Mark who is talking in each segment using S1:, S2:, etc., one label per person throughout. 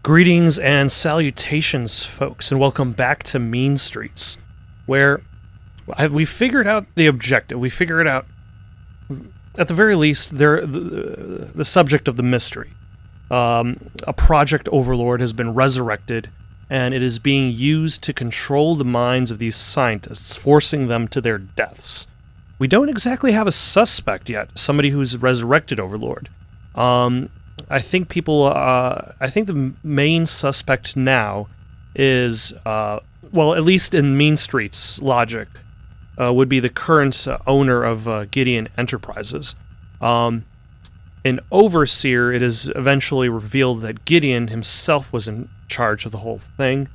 S1: Greetings and salutations, folks, and welcome back to Mean Streets, where we figured out the objective. We figured out, at the very least, the subject of the mystery. A Project Overlord has been resurrected, and it is being used to control the minds of these scientists, forcing them to their deaths. We don't exactly have a suspect yet, somebody who's resurrected Overlord. I think the main suspect now is, well, at least in Mean Streets logic, would be the current owner of Gideon Enterprises. In Overseer, it is eventually revealed that Gideon himself was in charge of the whole thing.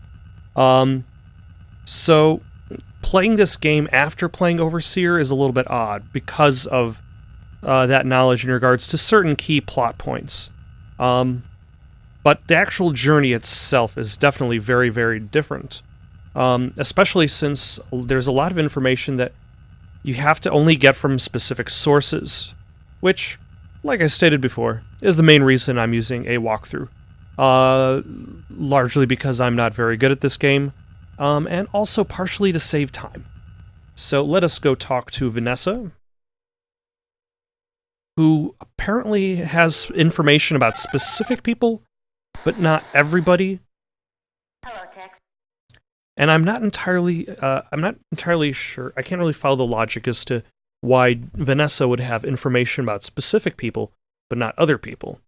S1: So, playing this game after playing Overseer is a little bit odd because of that knowledge in regards to certain key plot points. But the actual journey itself is definitely very, very different. Especially since there's a lot of information that you have to only get from specific sources, which, like I stated before, is the main reason I'm using a walkthrough. Largely because I'm not very good at this game, and also partially to save time. So let us go talk to Vanessa, who apparently has information about specific people, but not everybody.
S2: Hello, Tex.
S1: And I'm not entirely sure. I can't really follow the logic as to why Vanessa would have information about specific people, but not other people.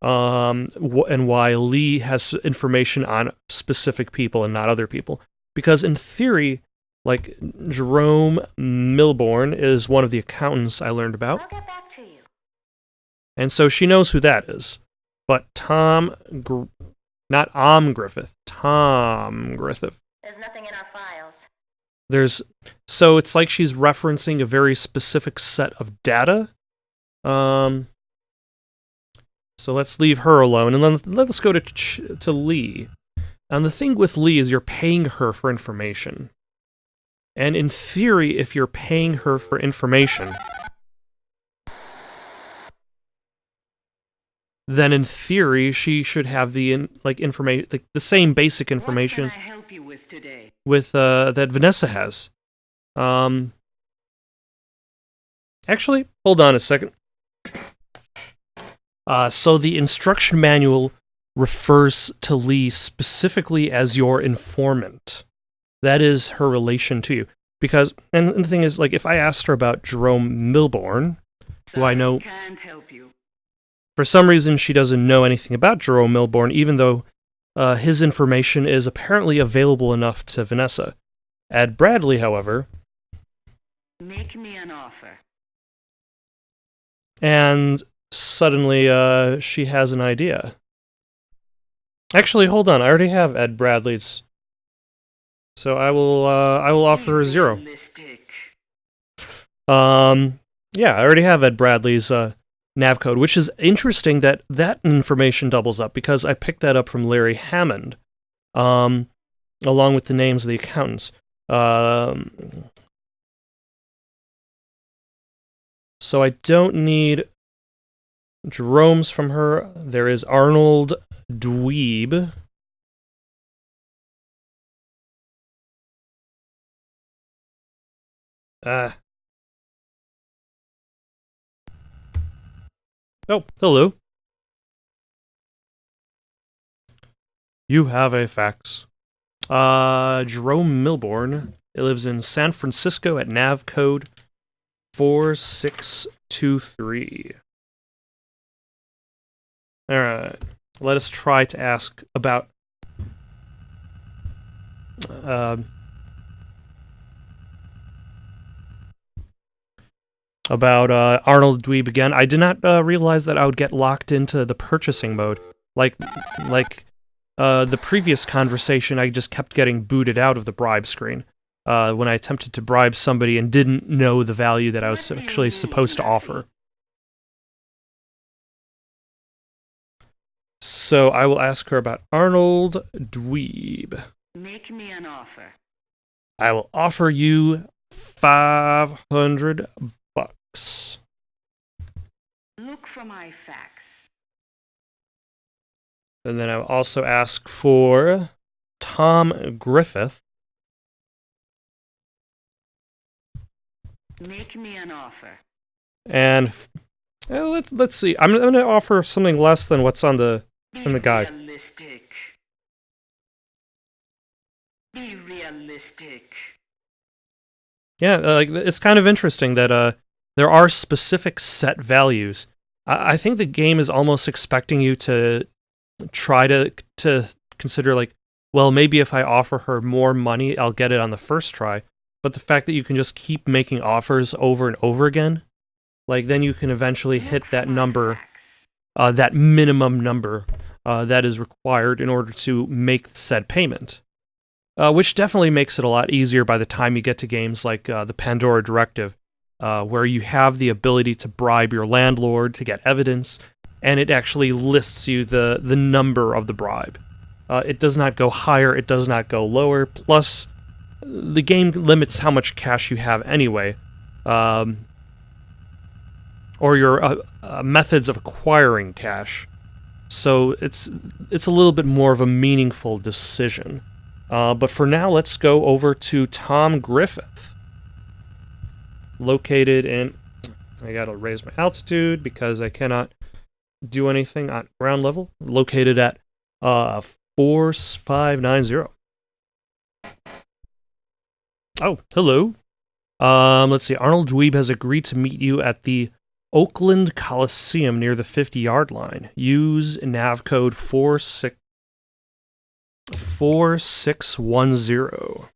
S1: And why Lee has information on specific people and not other people. Because in theory, like, Jerome Milbourne is one of the accountants I learned about.
S2: I'll get back to you.
S1: And so she knows who that is. But not Griffith, Tom Griffith.
S2: There's nothing in our files.
S1: So it's like she's referencing a very specific set of data. So let's leave her alone, and let's go to Lee. And the thing with Lee is you're paying her for information. And in theory, if you're paying her for information, then in theory she should have the information, the same basic information.
S2: What can I help you with today?
S1: That Vanessa has. Actually, hold on a second. So the instruction manual refers to Lee specifically as your informant. That is her relation to you. And the thing is, like, if I asked her about Jerome Milbourne, who I know,
S2: Can't help you.
S1: for some reason she doesn't know anything about Jerome Milbourne, even though his information is apparently available enough to Vanessa. Ed Bradley, however,
S2: Make me an offer.
S1: and suddenly she has an idea. Actually, hold on, I already have Ed Bradley's, so I will offer her 0.
S2: Realistic.
S1: Yeah, I already have Ed Bradley's nav code, which is interesting that information doubles up, because I picked that up from Larry Hammond, along with the names of the accountants. So I don't need Jerome's from her. There is Arnold Dweeb. Oh, hello. You have a fax. Jerome Milbourne. It lives in San Francisco at nav code 4623. Alright. Let us try to ask about Arnold Dweeb again. I did not realize that I would get locked into the purchasing mode. Like the previous conversation, I just kept getting booted out of the bribe screen when I attempted to bribe somebody and didn't know the value that I was actually supposed to offer. So I will ask her about Arnold Dweeb.
S2: Make me an offer.
S1: I will offer you $500.
S2: Look for my fax.
S1: And then I'll also ask for Tom Griffith.
S2: Make me an offer.
S1: And let's see. I'm going to offer something less than what's on the guide.
S2: Realistic. Be realistic.
S1: Yeah, it's kind of interesting that there are specific set values. I think the game is almost expecting you to try to consider, like, well, maybe if I offer her more money, I'll get it on the first try. But the fact that you can just keep making offers over and over again, like, then you can eventually hit that number, that minimum number that is required in order to make said payment. Which definitely makes it a lot easier by the time you get to games like the Pandora Directive, where you have the ability to bribe your landlord to get evidence, and it actually lists you the number of the bribe. It does not go higher, it does not go lower, plus the game limits how much cash you have anyway, or your methods of acquiring cash. So it's a little bit more of a meaningful decision. But for now, let's go over to Tom Griffith, located in... I gotta raise my altitude because I cannot do anything on ground level. Located at 4590. Oh, hello. Let's see. Arnold Dweeb has agreed to meet you at the Oakland Coliseum near the 50-yard line. Use nav code 4610.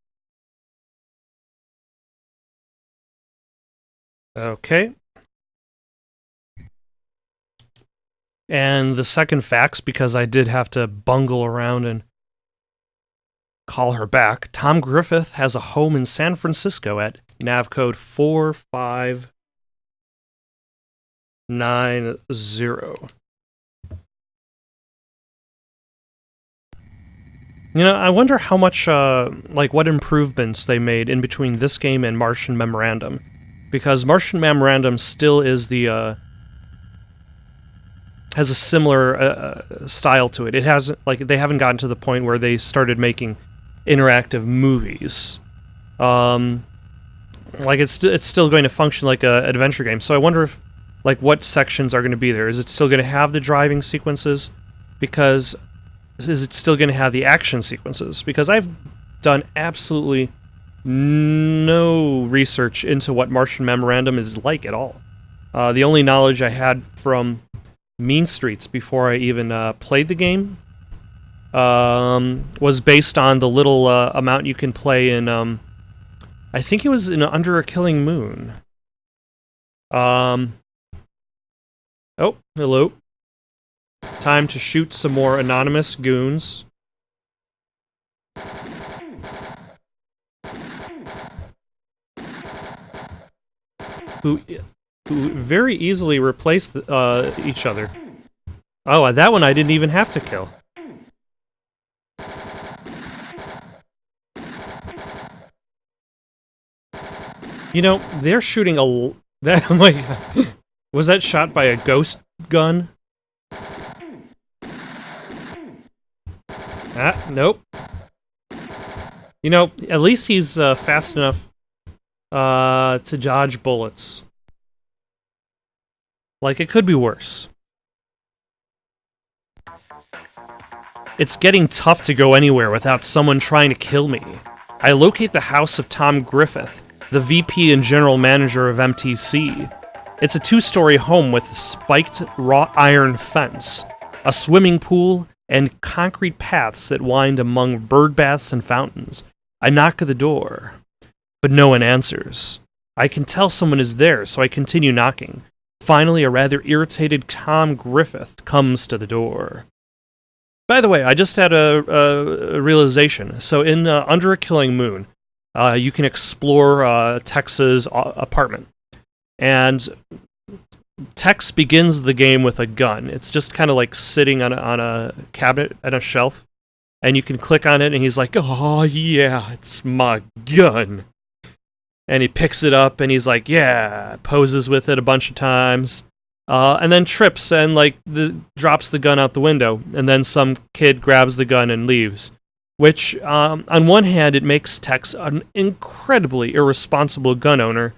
S1: Okay. And the second fax, because I did have to bungle around and call her back, Tom Griffith has a home in San Francisco at nav code 4590. You know, I wonder how much, what improvements they made in between this game and Martian Memorandum. Because Martian Memorandum still is has a similar style to it. It hasn't, they haven't gotten to the point where they started making interactive movies. It's still going to function like an adventure game. So I wonder if, what sections are going to be there. Is it still going to have the driving sequences? Because is it still going to have the action sequences? Because I've done absolutely no research into what Martian Memorandum is like at all. The only knowledge I had from Mean Streets before I even played the game was based on the little amount you can play in, I think it was in Under a Killing Moon. Oh, hello. Time to shoot some more anonymous goons. Who very easily replace each other. Oh, that one I didn't even have to kill. You know, they're shooting a... was that shot by a ghost gun? Nope. You know, at least he's fast enough to dodge bullets. It could be worse. It's getting tough to go anywhere without someone trying to kill me. I locate the house of Tom Griffith, the VP and General Manager of MTC. It's a 2-story home with a spiked wrought iron fence, a swimming pool, and concrete paths that wind among bird baths and fountains. I knock at the door, but no one answers. I can tell someone is there, so I continue knocking. Finally, a rather irritated Tom Griffith comes to the door. By the way, I just had a realization. So in Under a Killing Moon, you can explore Tex's apartment. And Tex begins the game with a gun. It's just kind of sitting on a cabinet at a shelf. And you can click on it, and he's like, oh yeah, it's my gun. And he picks it up, and he's like, yeah, poses with it a bunch of times. and then trips and drops the gun out the window, and then some kid grabs the gun and leaves. Which, on one hand, it makes Tex an incredibly irresponsible gun owner.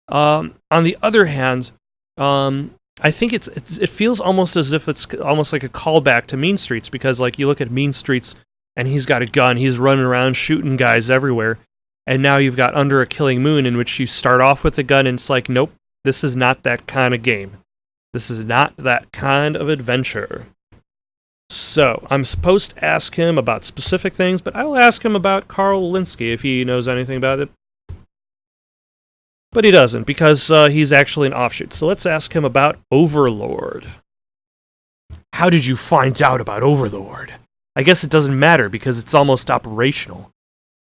S1: On the other hand, I think it feels almost as if it's almost like a callback to Mean Streets, because like you look at Mean Streets and he's got a gun, he's running around shooting guys everywhere, and now you've got Under a Killing Moon, in which you start off with a gun and it's like, nope, this is not that kind of game. This is not that kind of adventure. So, I'm supposed to ask him about specific things, but I'll ask him about Carl Linsky if he knows anything about it. But he doesn't, because he's actually an offshoot. So let's ask him about Overlord. How did you find out about Overlord? I guess it doesn't matter, because it's almost operational.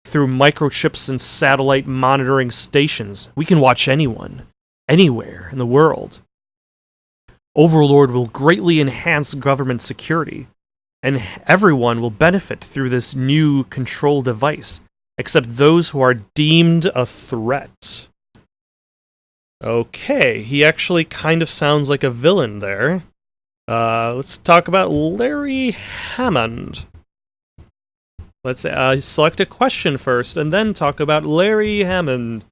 S1: Through microchips and satellite monitoring stations, we can watch anyone, anywhere in the world. Overlord will greatly enhance government security, and everyone will benefit through this new control device, except those who are deemed a threat. Okay, he actually kind of sounds like a villain there. Let's talk about Larry Hammond. Let's select a question first, and then talk about Larry Hammond.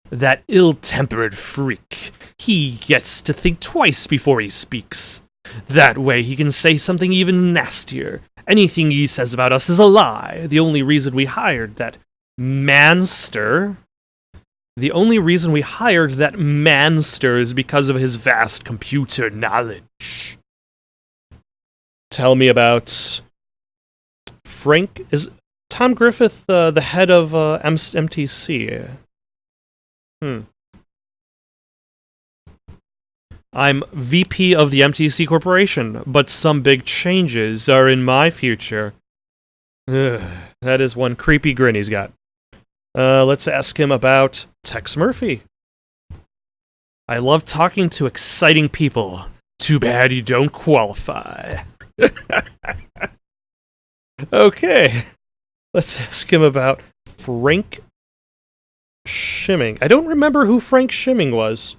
S1: That ill-tempered freak. He gets to think twice before he speaks. That way he can say something even nastier. Anything he says about us is a lie. The only reason we hired that manster is because of his vast computer knowledge. Tell me about Frank. Is Tom Griffith the head of MTC? I'm VP of the MTC Corporation, but some big changes are in my future. Ugh, that is one creepy grin he's got. Let's ask him about Tex Murphy. I love talking to exciting people. Too bad you don't qualify. Okay. Let's ask him about Frank Shimming. I don't remember who Frank Shimming was.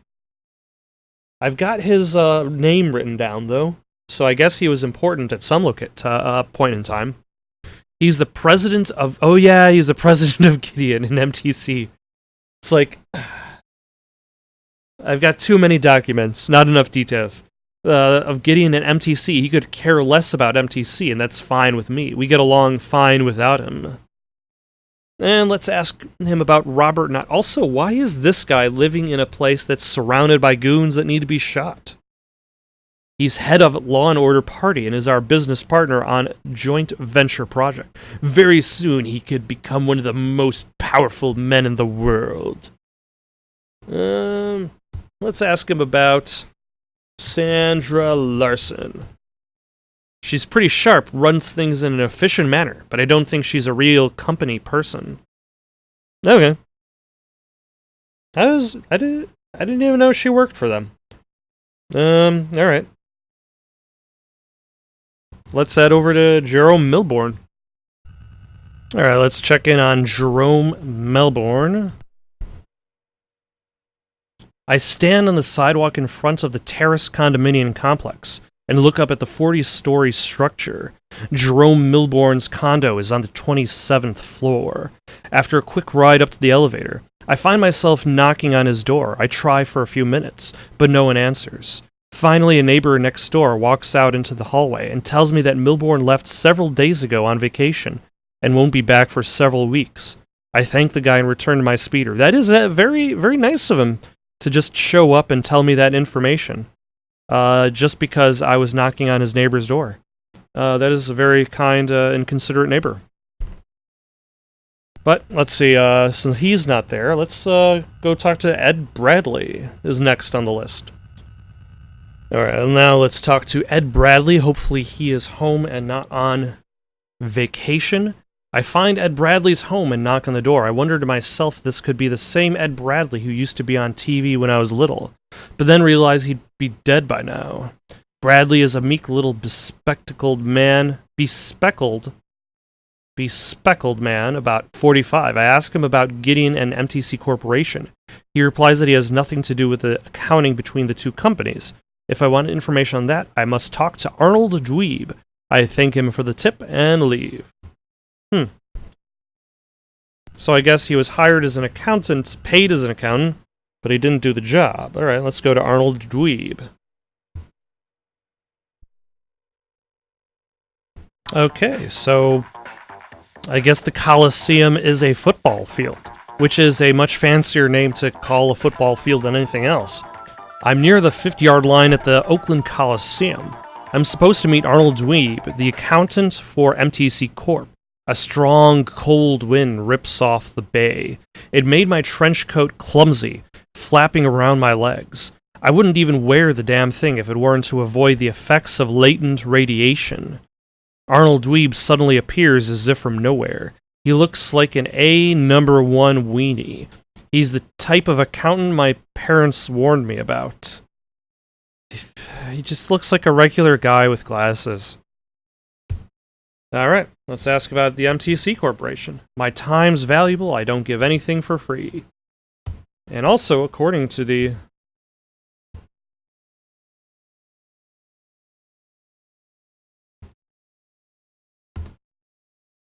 S1: I've got his name written down, though, so I guess he was important at some point in time. He's the president of... Oh yeah, he's the president of Gideon in MTC. It's like... I've got too many documents, not enough details. Of Gideon and MTC, he could care less about MTC, and that's fine with me. We get along fine without him. And let's ask him about Robert Knott. Also, why is this guy living in a place that's surrounded by goons that need to be shot? He's head of Law and Order Party and is our business partner on joint venture project. Very soon he could become one of the most powerful men in the world. Let's ask him about Sandra Larson. She's pretty sharp, runs things in an efficient manner, but I don't think she's a real company person. Okay. I didn't even know she worked for them. Alright. Let's head over to Jerome Milbourne. Alright, let's check in on Jerome Milbourne. I stand on the sidewalk in front of the Terrace condominium complex and look up at the 40-story structure. Jerome Milbourne's condo is on the 27th floor. After a quick ride up to the elevator, I find myself knocking on his door. I try for a few minutes, but no one answers. Finally, a neighbor next door walks out into the hallway and tells me that Milbourne left several days ago on vacation and won't be back for several weeks. I thank the guy and return to my speeder. That is very, very nice of him to just show up and tell me that information. Just because I was knocking on his neighbor's door. That is a very kind and considerate neighbor. But, let's see, so he's not there. Let's go talk to Ed Bradley, is next on the list. Alright, now let's talk to Ed Bradley. Hopefully he is home and not on vacation. I find Ed Bradley's home and knock on the door. I wonder to myself if this could be the same Ed Bradley who used to be on TV when I was little, but then realized he'd be dead by now. Bradley is a meek little bespectacled man, about 45. I ask him about Gideon and MTC Corporation. He replies that he has nothing to do with the accounting between the two companies. If I want information on that, I must talk to Arnold Dweeb. I thank him for the tip and leave. So I guess he was hired as an accountant, paid as an accountant, but he didn't do the job. Alright, let's go to Arnold Dweeb. Okay, so I guess the Coliseum is a football field, which is a much fancier name to call a football field than anything else. I'm near the 50-yard line at the Oakland Coliseum. I'm supposed to meet Arnold Dweeb, the accountant for MTC Corp. A strong, cold wind rips off the bay. It made my trench coat clumsy, flapping around my legs. I wouldn't even wear the damn thing if it weren't to avoid the effects of latent radiation. Arnold Dweeb suddenly appears as if from nowhere. He looks like an A number 1 weenie. He's the type of accountant my parents warned me about. He just looks like a regular guy with glasses. Alright, let's ask about the MTC Corporation. My time's valuable, I don't give anything for free. And also, according to the...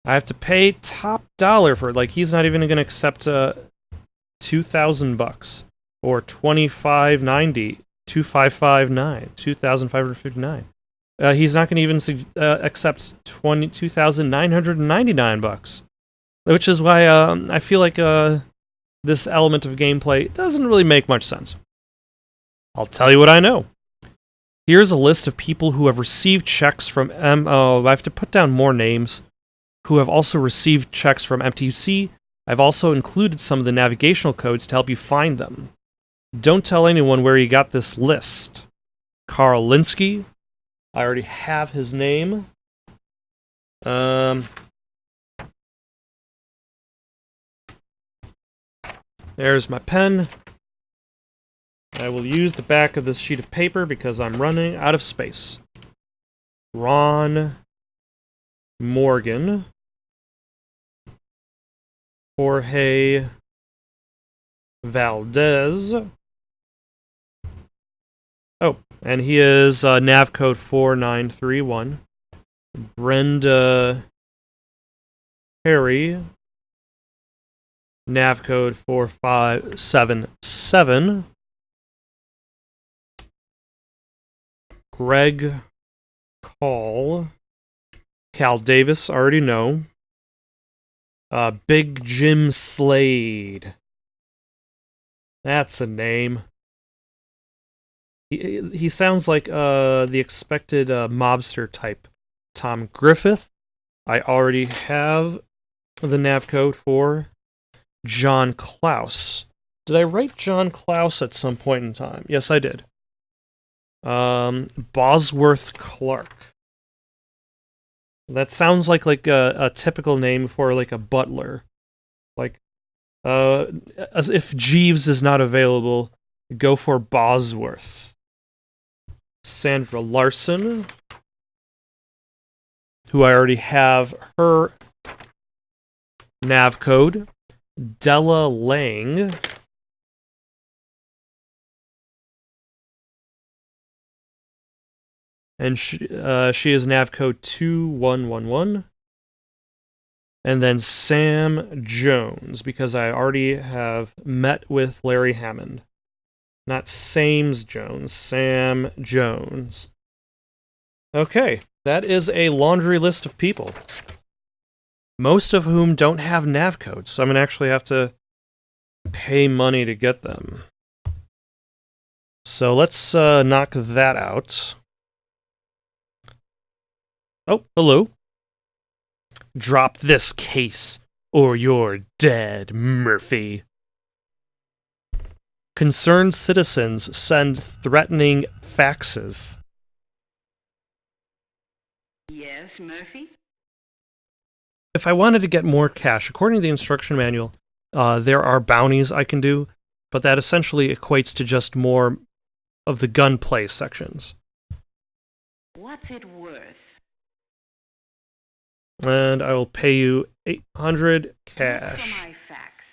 S1: I have to pay top dollar for it. Like, he's not even going to accept $2,000 or $25.90, $2,559, $2,559. He's not going to even accept $22,999, which is why I feel like this element of gameplay doesn't really make much sense. I'll tell you what I know. Here's a list of people who have received checks from I have to put down more names. Who have also received checks from MTC. I've also included some of the navigational codes to help you find them. Don't tell anyone where you got this list. Carl Linsky. I already have his name. There's my pen. I will use the back of this sheet of paper because I'm running out of space. Ron Morgan. Jorge Valdez. Oh, and he is nav code 4931. Brenda Perry. Nav code 4577. Greg Call. Cal Davis, already know. Big Jim Slade. That's a name. He sounds like the expected mobster type. Tom Griffith. I already have the nav code for John Klaus. Did I write John Klaus at some point in time? Yes, I did. Bosworth Clark. That sounds like a typical name for like a butler. Like, as if Jeeves is not available, go for Bosworth. Sandra Larson, who I already have her nav code. Della Lang. And she is nav code 2111. And then Sam Jones, because I already have met with Larry Hammond. Not Sames Jones, Sam Jones. Okay, that is a laundry list of people. Most of whom don't have nav codes, so I'm going to actually have to pay money to get them. So let's knock that out. Oh, hello. Drop this case, or you're dead, Murphy. Concerned citizens send threatening faxes.
S2: Yes, Murphy?
S1: If I wanted to get more cash, according to the instruction manual, there are bounties I can do, but that essentially equates to just more of the gunplay sections.
S2: What's it worth?
S1: And I will pay you 800
S2: Look
S1: cash.
S2: for my fax.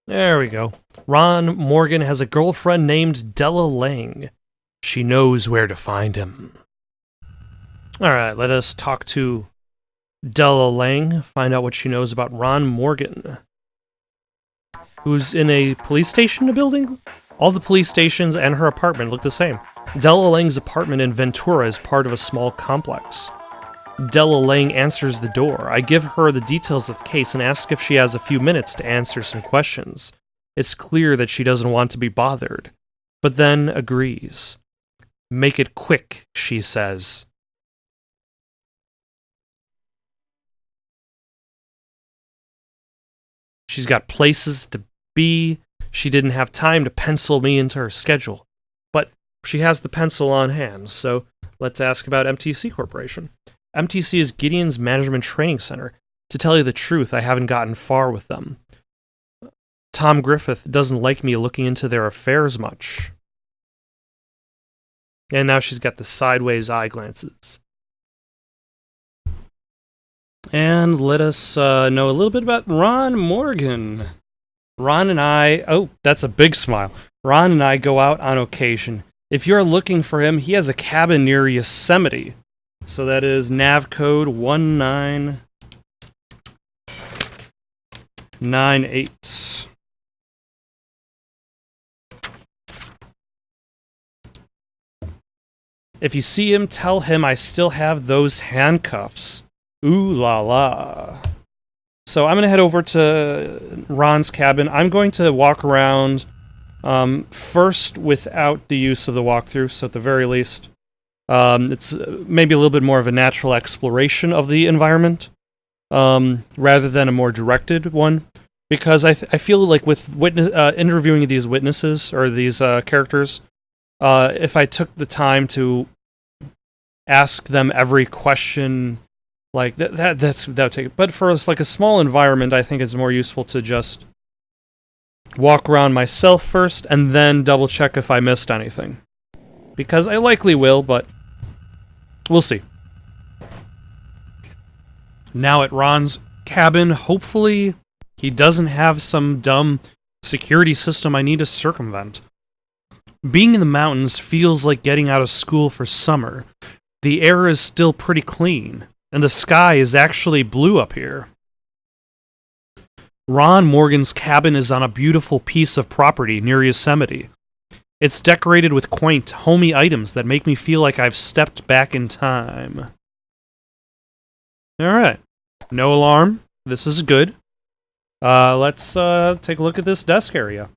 S1: There we go. Ron Morgan has a girlfriend named Della Lang. She knows where to find him. Alright, let us talk to Della Lang, find out what she knows about Ron Morgan. Who's in a police station building? All the police stations and her apartment look the same. Della Lang's apartment in Ventura is part of a small complex. Della Lang answers the door. I give her the details of the case and ask if she has a few minutes to answer some questions. It's clear that she doesn't want to be bothered, but then agrees. Make it quick, she says. She's got places to be. She didn't have time to pencil me into her schedule, but she has the pencil on hand, so let's ask about MTC Corporation. MTC is Gideon's Management Training Center. To tell you the truth, I haven't gotten far with them. Tom Griffith doesn't like me looking into their affairs much. And now she's got the sideways eye glances. And let us know a little bit about Ron Morgan. Ron and I... Oh, that's a big smile. Ron and I go out on occasion. If you're looking for him, he has a cabin near Yosemite. So that is nav code 1998. If you see him, tell him I still have those handcuffs. Ooh la la. So I'm going to head over to Ron's cabin. I'm going to walk around first without the use of the walkthrough, so at the very least, it's maybe a little bit more of a natural exploration of the environment rather than a more directed one. Because I feel like with interviewing these witnesses, or these characters, if I took the time to ask them every question... Like, that would take it. But for like a small environment, I think it's more useful to just walk around myself first, and then double check if I missed anything. Because I likely will, but we'll see. Now at Ron's cabin, hopefully he doesn't have some dumb security system I need to circumvent. Being in the mountains feels like getting out of school for summer. The air is still pretty clean. And the sky is actually blue up here. Ron Morgan's cabin is on a beautiful piece of property near Yosemite. It's decorated with quaint, homey items that make me feel like I've stepped back in time. Alright. No alarm. This is good. Let's take a look at this desk area.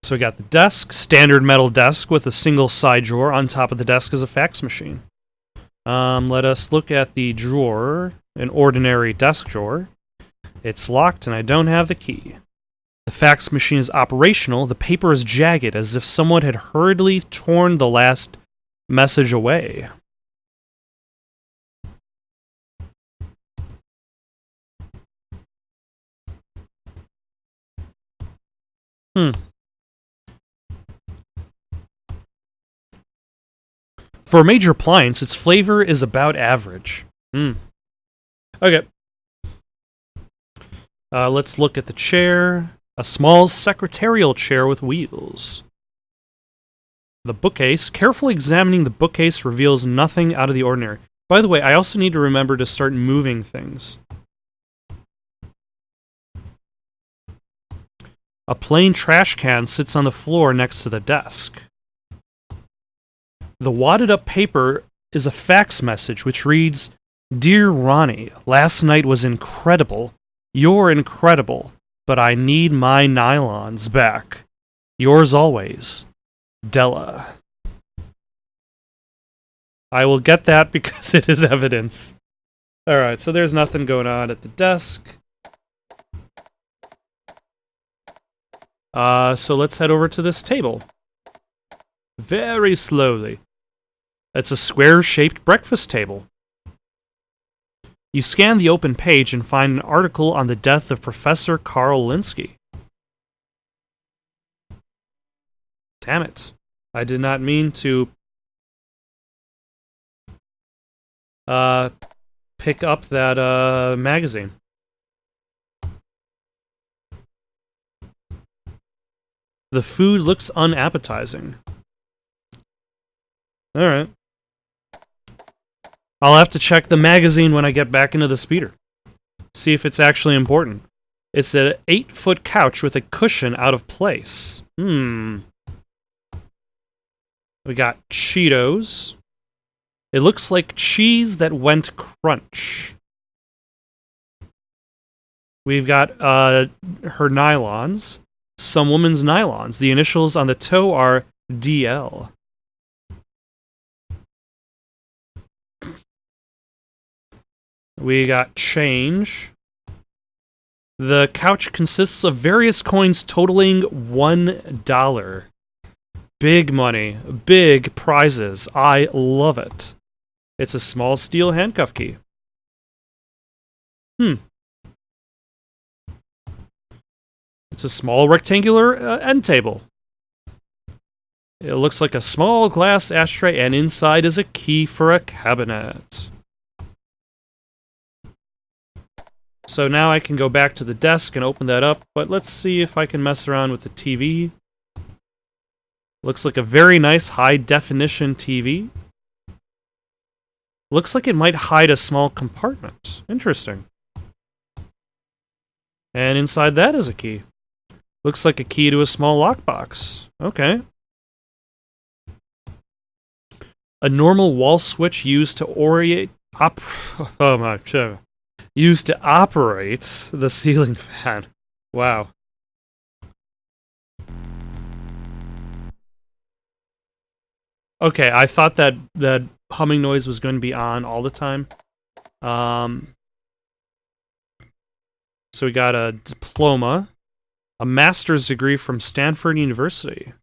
S1: So we got the desk, standard metal desk with a single side drawer. On top of the desk is a fax machine. Let us look at the drawer, an ordinary desk drawer. It's locked and I don't have the key. The fax machine is operational. The paper is jagged as if someone had hurriedly torn the last message away. For a major appliance, its flavor is about average. Okay. Let's look at the chair. A small secretarial chair with wheels. The bookcase. Carefully examining the bookcase reveals nothing out of the ordinary. By the way, I also need to remember to start moving things. A plain trash can sits on the floor next to the desk. The wadded up paper is a fax message which reads, "Dear Ronnie, last night was incredible. You're incredible, but I need my nylons back. Yours always, Della." I will get that because it is evidence. Alright, so there's nothing going on at the desk. So let's head over to this table. Very slowly. It's a square-shaped breakfast table. You scan the open page and find an article on the death of Professor Carl Linsky. Damn it. I did not mean to pick up that magazine. The food looks unappetizing. Alright. I'll have to check the magazine when I get back into the speeder. See if it's actually important. It's an 8-foot couch with a cushion out of place. We got Cheetos. It looks like cheese that went crunch. We've got her nylons. Some woman's nylons. The initials on the toe are DL. We got change. The couch consists of various coins totaling $1. Big money. Big prizes. I love it. It's a small steel handcuff key. It's a small rectangular end table. It looks like a small glass ashtray, and inside is a key for a cabinet. So now I can go back to the desk and open that up, but let's see if I can mess around with the TV. Looks like a very nice high-definition TV. Looks like it might hide a small compartment. Interesting. And inside that is a key. Looks like a key to a small lockbox. Okay. A normal wall switch used to used to operate the ceiling fan. Wow. Okay, I thought that humming noise was going to be on all the time. So we got a diploma, a master's degree from Stanford University,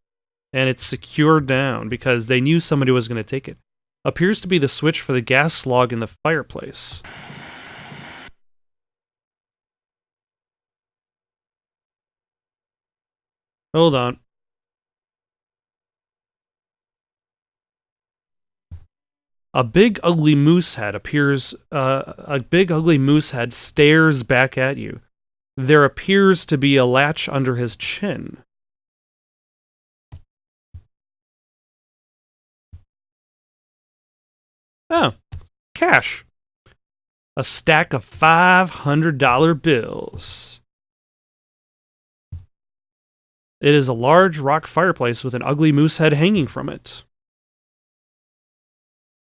S1: and it's secured down because they knew somebody was going to take it. Appears to be the switch for the gas log in the fireplace. Hold on. A big ugly moose head appears. A big ugly moose head stares back at you. There appears to be a latch under his chin. Oh, cash. A stack of $500 bills. It is a large rock fireplace with an ugly moose head hanging from it.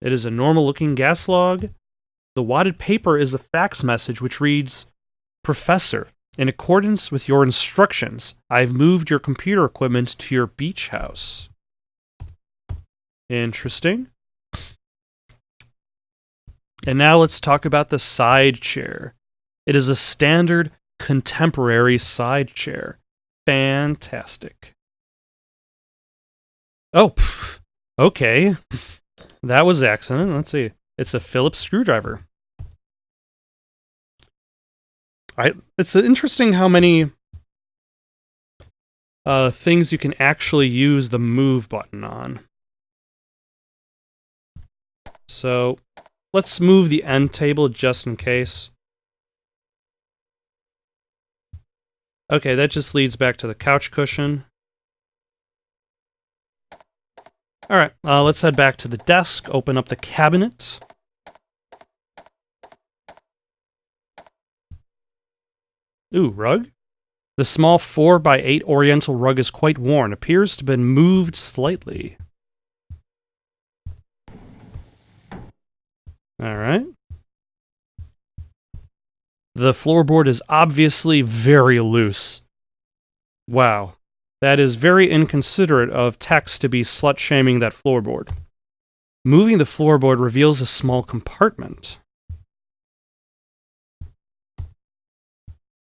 S1: It is a normal-looking gas log. The wadded paper is a fax message which reads, Professor, in accordance with your instructions, I've moved your computer equipment to your beach house. Interesting. And now let's talk about the side chair. It is a standard contemporary side chair. Fantastic. Oh, okay. That was accident. Let's see. It's a Phillips screwdriver. It's interesting how many things you can actually use the move button on. So let's move the end table just in case. Okay, that just leads back to the couch cushion. Alright, let's head back to the desk, open up the cabinet. Ooh, rug? The small 4x8 oriental rug is quite worn, appears to have been moved slightly. Alright. The floorboard is obviously very loose. Wow. That is very inconsiderate of Tex to be slut-shaming that floorboard. Moving the floorboard reveals a small compartment.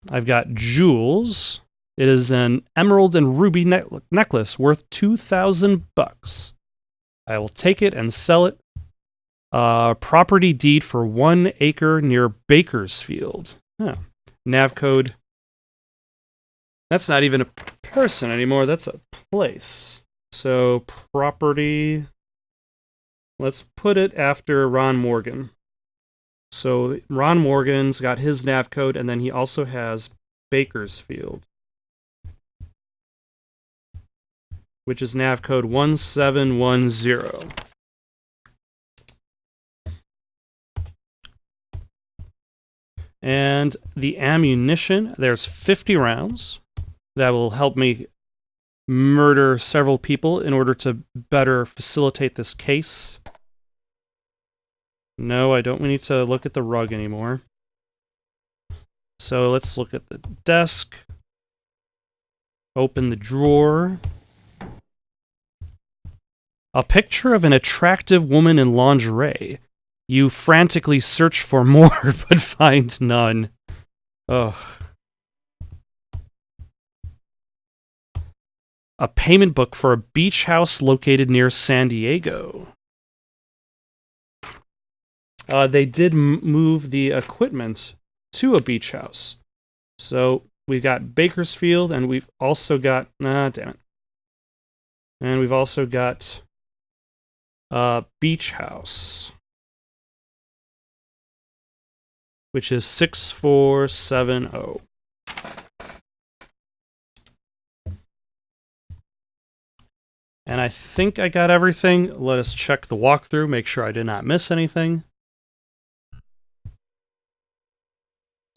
S1: I've got jewels. It is an emerald and ruby necklace worth $2,000. I will take it and sell it. Property deed for 1 acre near Bakersfield. Huh. Nav code. That's not even a person anymore. That's a place. So property. Let's put it after Ron Morgan. So Ron Morgan's got his nav code, and then he also has Bakersfield. which is nav code 1710. And the ammunition, there's 50 rounds. That will help me murder several people in order to better facilitate this case. No, I don't need to look at the rug anymore. So let's look at the desk. Open the drawer. A picture of an attractive woman in lingerie. You frantically search for more, but find none. Ugh. A payment book for a beach house located near San Diego. They did move the equipment to a beach house. So we've got Bakersfield, and we've also got... damn it. And we've also got beach house, which is 6470. And I think I got everything. Let us check the walkthrough, make sure I did not miss anything.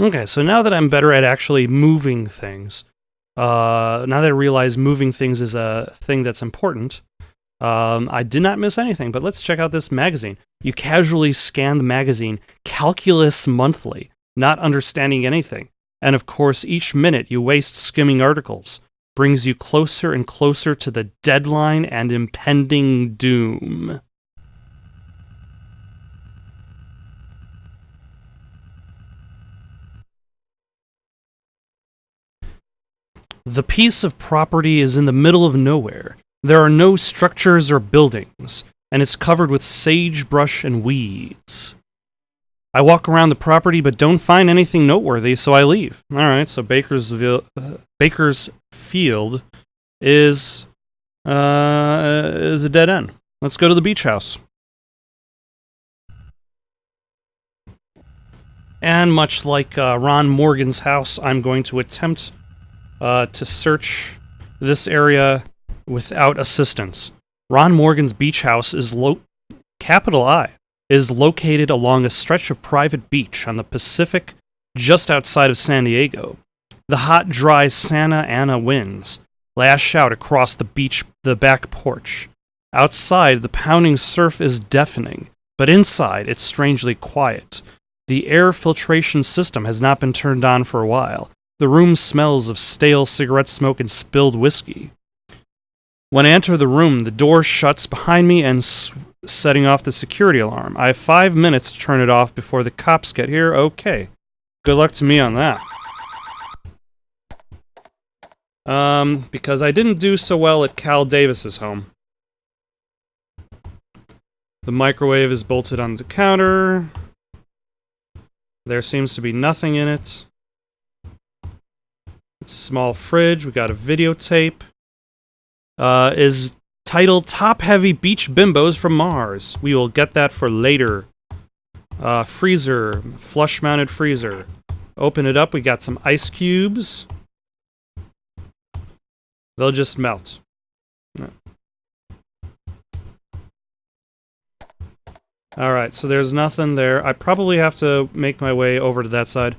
S1: Okay, so now that I'm better at actually moving things, now that I realize moving things is a thing that's important, I did not miss anything, but let's check out this magazine. You casually scan the magazine, Calculus Monthly, not understanding anything. And of course, each minute you waste skimming articles brings you closer and closer to the deadline and impending doom. The piece of property is in the middle of nowhere. There are no structures or buildings, and it's covered with sagebrush and weeds. I walk around the property but don't find anything noteworthy, so I leave. Alright, so Bakersfield is a dead end. Let's go to the beach house. And much like Ron Morgan's house, I'm going to attempt to search this area without assistance. Ron Morgan's beach house is capital I is located along a stretch of private beach on the Pacific just outside of San Diego. The hot, dry Santa Ana winds lash out across the back porch. Outside, the pounding surf is deafening, but inside, it's strangely quiet. The air filtration system has not been turned on for a while. The room smells of stale cigarette smoke and spilled whiskey. When I enter the room, the door shuts behind me and setting off the security alarm. I have 5 minutes to turn it off before the cops get here. Okay. Good luck to me on that. Because I didn't do so well at Cal Davis's home. The microwave is bolted on the counter. There seems to be nothing in it. It's a small fridge. We got a videotape. Is titled Top Heavy Beach Bimbos from Mars. We will get that for later. Freezer. Flush-mounted freezer. Open it up. We got some ice cubes. They'll just melt. No. Alright, so there's nothing there. I probably have to make my way over to that side.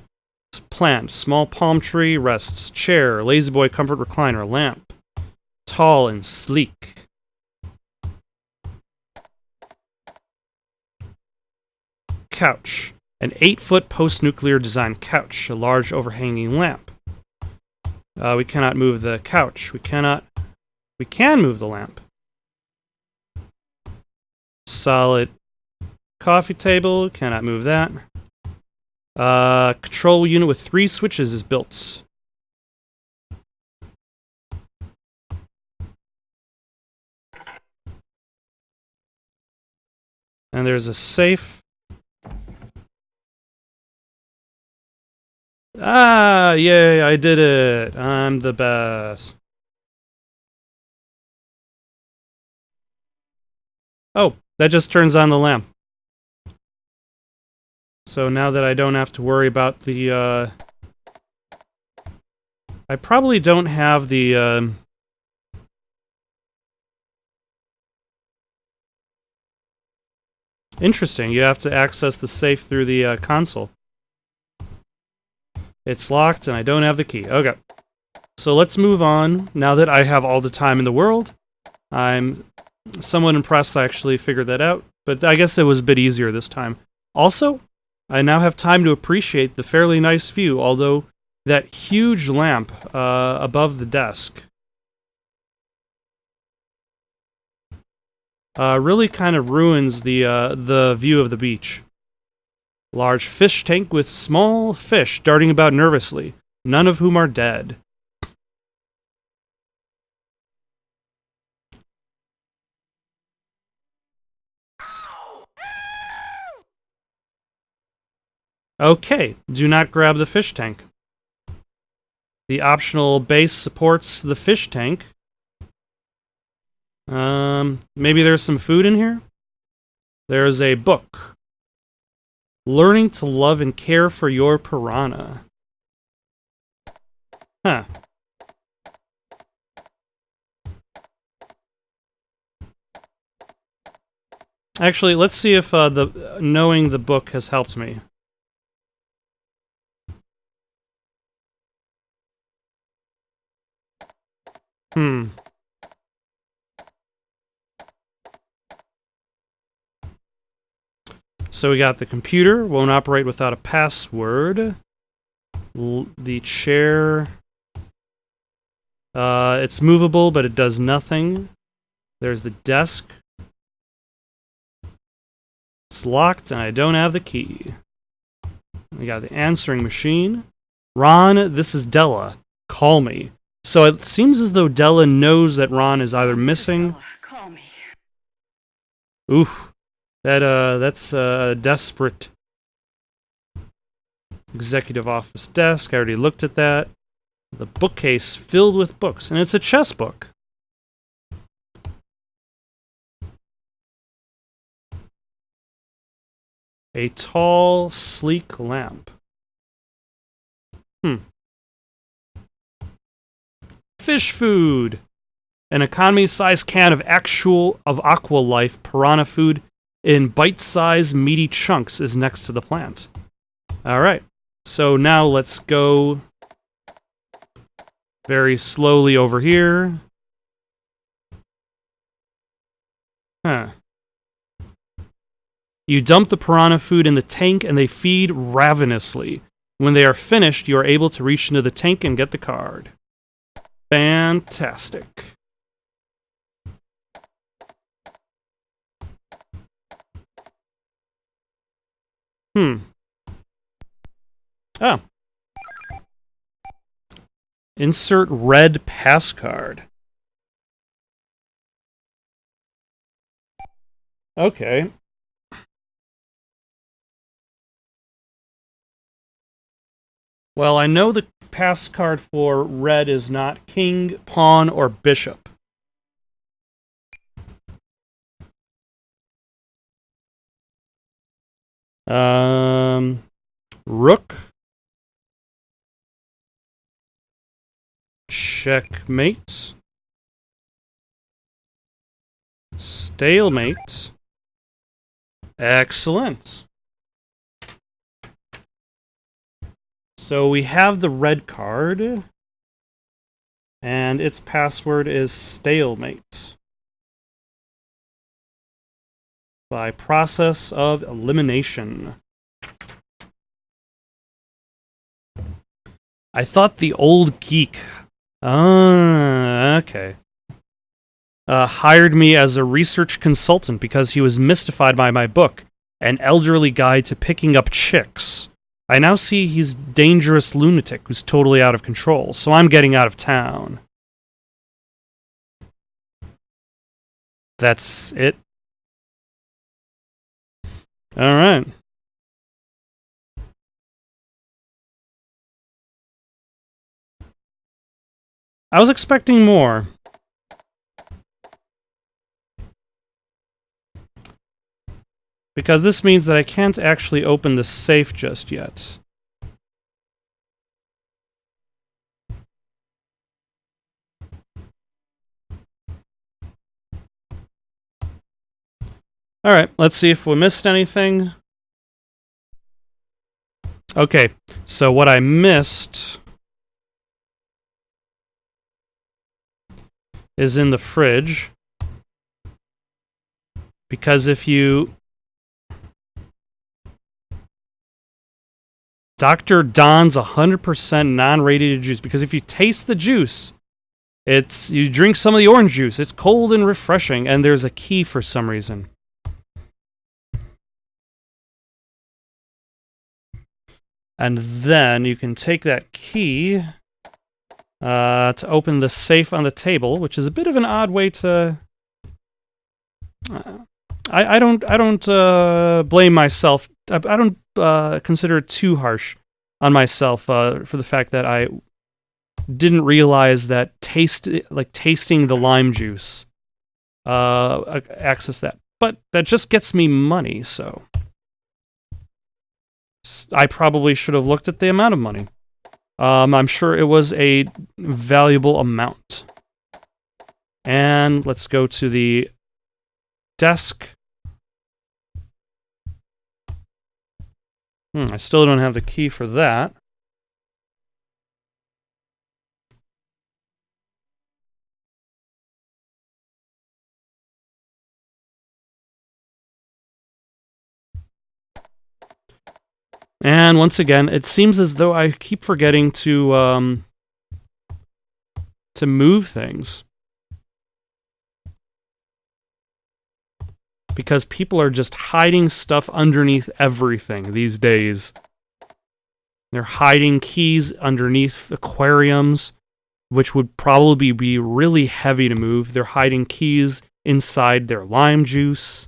S1: Plant. Small palm tree. Rests. Chair. Lazy boy comfort recliner. Lamp. Tall and sleek. Couch. An 8-foot post-nuclear design couch. A large overhanging lamp. We cannot move the couch. We can move the lamp. Solid coffee table. Cannot move that. Control unit with 3 switches is built. And there's a safe. Ah, yay, I did it. I'm the best. Oh, that just turns on the lamp. So now that I don't have to worry about the, I probably don't have the, Interesting. You have to access the safe through the console. It's locked, and I don't have the key. Okay. So let's move on. Now that I have all the time in the world, I'm somewhat impressed I actually figured that out. But I guess it was a bit easier this time. Also, I now have time to appreciate the fairly nice view, although that huge lamp above the desk really kind of ruins the view of the beach. Large fish tank with small fish darting about nervously, none of whom are dead. Okay, do not grab the fish tank. The optional base supports the fish tank. Maybe there's some food in here? There's a book. Learning to love and care for your piranha. Huh. Actually, let's see if knowing the book has helped me. So we got the computer, won't operate without a password. The chair, it's movable, but it does nothing. There's the desk. It's locked, and I don't have the key. We got the answering machine. Ron, this is Della. Call me. So it seems as though Della knows that Ron is either missing.
S2: Call me.
S1: Oof. That's desperate. Executive office desk. I already looked at that. The bookcase filled with books, and it's a chess book. A tall, sleek lamp. Fish food. An economy-sized can of Aqua Life piranha food in bite-sized, meaty chunks is next to the plant. All right. So now let's go very slowly over here. Huh. You dump the piranha food in the tank and they feed ravenously. When they are finished, you are able to reach into the tank and get the card. Fantastic. Oh. Insert red pass card. Okay. Well, I know the pass card for red is not king, pawn, or bishop. Rook. Checkmate. Stalemate. Excellent. So we have the red card, and its password is stalemate. By process of elimination. I thought the old geek. Okay. Hired me as a research consultant because he was mystified by my book, An Elderly Guide to Picking Up Chicks. I now see he's a dangerous lunatic who's totally out of control, so I'm getting out of town. That's it. Alright. I was expecting more. Because this means that I can't actually open the safe just yet. All right, let's see if we missed anything. Okay, so what I missed is in the fridge. Because if you... Dr. Don's 100% non-radiated juice. Because if you taste the juice, you drink some of the orange juice. It's cold and refreshing, and there's a key for some reason. And then you can take that key to open the safe on the table, which is a bit of an odd way to... I don't blame myself. I don't consider it too harsh on myself for the fact that I didn't realize that tasting the lime juice access that. But that just gets me money, so I probably should have looked at the amount of money. I'm sure it was a valuable amount. And let's go to the desk. I still don't have the key for that. And once again, it seems as though I keep forgetting to move things. Because people are just hiding stuff underneath everything these days. They're hiding keys underneath aquariums, which would probably be really heavy to move. They're hiding keys inside their lime juice.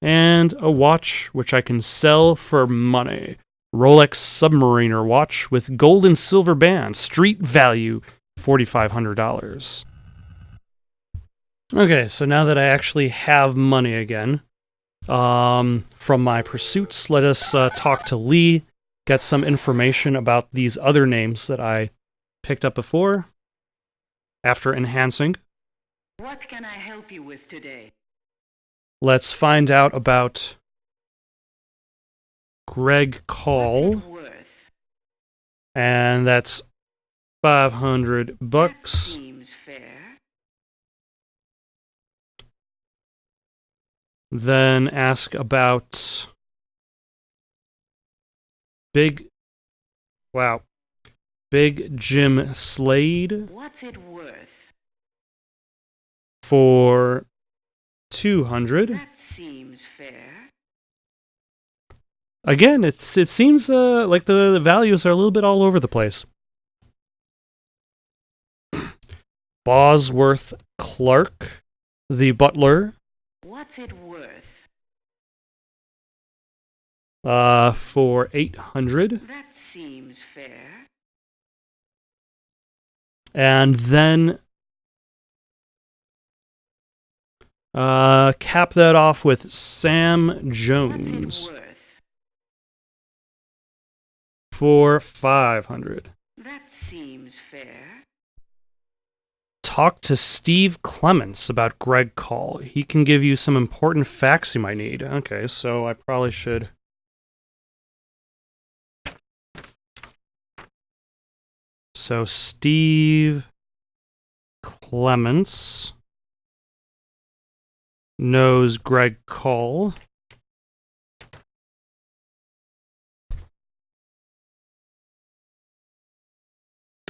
S1: And a watch, which I can sell for money. Rolex Submariner watch with gold and silver band. Street value, $4,500. Okay, so now that I actually have money again from my pursuits, let us talk to Lee, get some information about these other names that I picked up before, after enhancing.
S2: What can I help you with today?
S1: Let's find out about Greg Call,
S2: What's it worth?
S1: and that's $500.
S2: That seems fair.
S1: Then ask about Big Jim Slade
S2: What's it worth?
S1: for $200.
S2: That seems fair.
S1: Again, it seems like the values are a little bit all over the place. Bosworth Clark, the butler,
S2: What's it worth?
S1: for $800.
S2: That seems fair.
S1: And then cap that off with Sam Jones
S2: What's it worth?
S1: for $500.
S2: That seems fair.
S1: Talk to Steve Clements about Greg Call. He can give you some important facts you might need. Okay, so I probably should... So Steve Clements knows Greg Call.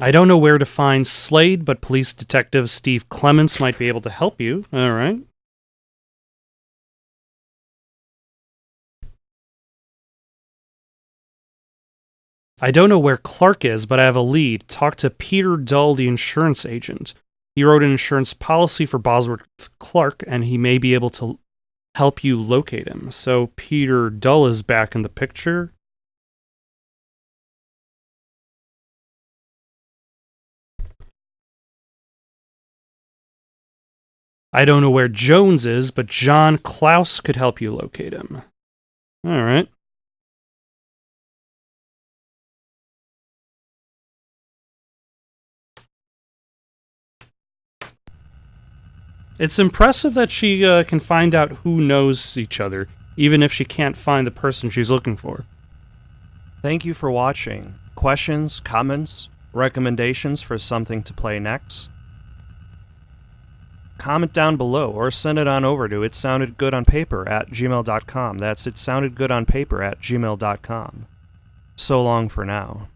S1: I don't know where to find Slade, but police detective Steve Clements might be able to help you. All right. I don't know where Clark is, but I have a lead. Talk to Peter Dull, the insurance agent. He wrote an insurance policy for Bosworth Clark, and he may be able to help you locate him. So Peter Dull is back in the picture. I don't know where Jones is, but John Klaus could help you locate him. All right. It's impressive that she can find out who knows each other, even if she can't find the person she's looking for. Thank you for watching. Questions, comments, recommendations for something to play next? Comment down below or send it on over to itsoundedgoodonpaper@gmail.com. That's itsoundedgoodonpaper@gmail.com. So long for now.